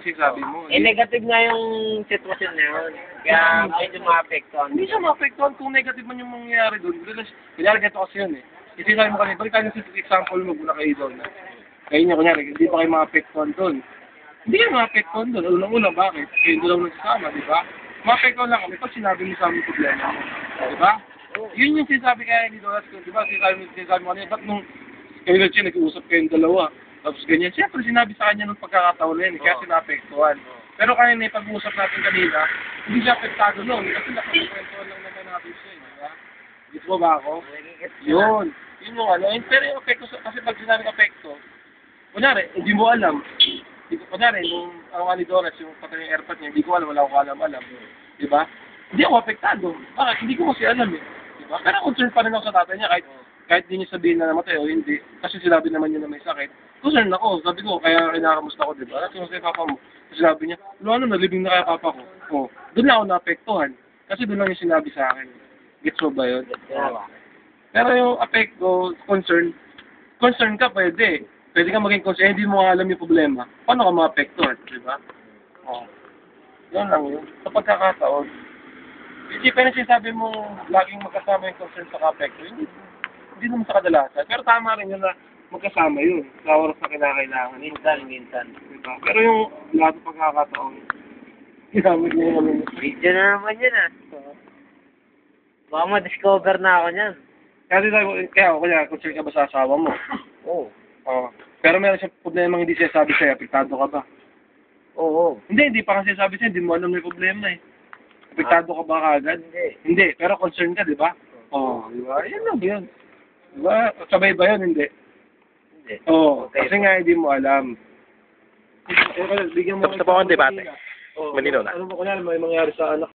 yung sinasabi mo. Negative nga yung sitwasyon na yun. Kaya medyo maapektuhan. Hindi siya maapektuhan kung negative man yung mangyayari doon. Kunyari, ganito kasi yun eh. Kasi sabi mo kanina, balik tayo sa example mo muna kayo doon. Kayo niya, kunyari, hindi pa kayo maapektuhan doon. Hindi kayo maapektuhan doon. Unang-una, bakit? Kayo doon lang nagsasama, di ba? Maapektuhan lang kami pag sinabi mo sa aming problema mo. Di ba? Yun yung sinasabi kaya ni Doras ko, di ba? Sinasabi mo kanina, ba't nung kayo na siya, nag-uusap kayong dalawa. Tapos ganyan. Siyempre, sinabi sa kanya nung pagkakataon na yun, kaya sinapektuhan. Pero kaya na ipag-uusap natin kanina, hindi siya apektado noon. Kasi nakapagkwentuhan lang naman natin siya, di ba? Gets mo ba ako? Yun. Yun yung ano. Pero yung apekto, kasi pag sinabing apekto, kunyari, hindi mo alam. Kunyari, nung ang ni Doras, yung patay yung airpod niya, hindi ko alam, wala akong alam. Di ba? Hindi ako apektado. Bakit? Hindi ko kasi alam eh. Di ba? Pero concerned pa rin ako sa tatay niya, kahit hindi niya sabihin na namatay o hindi. Kasi sinabi naman niya na may sakit. Concerned ako. Sabi ko, kaya kinakamusta ko, di ba? Kasi yung papa mo, sinabi niya, ano, nalibing na kaya papa ko. Oh, doon na ako naapektuhan. Kasi doon lang yung sinabi sa akin. Gets mo ba yun? Pero yung apekto, concern ka, pwede. Pwede ka maging concern, hindi mo alam yung problema. Paano ka maapektuhan, di ba? Oh. Yan lang yun. Sa pagkakataon, isipin na sinasabi mo, laging magkasama yung concern sa apekto. Hindi naman sa kadalasan. Pero tama rin yun na magkasama yun. Sa oras na kinakailangan. Minsan. Diba? Pero yung lahat ng pagkakataon, ginamit niya yung Video na naman yun ah. Baka ma-discover na ako niyan. kaya concern ka ba sa asawa mo? Oo. Oo. Pero meron siyang problema hindi siya sabi sa'yo, apektado ka ba? Oo. Hindi pa kasi sabi sa'yo, hindi mo alam may problema eh. Apektado ka ba kagad? Hindi, pero concern ka, di ba? Oo, di ba? Yan lang yun. Di ba? Sabay ba yun? Hindi. Oo, kasi nga hindi mo alam. Bigyan mo Tapos na po ang debate. Malinaw na. Ano ba kunyari may mangyari sa anak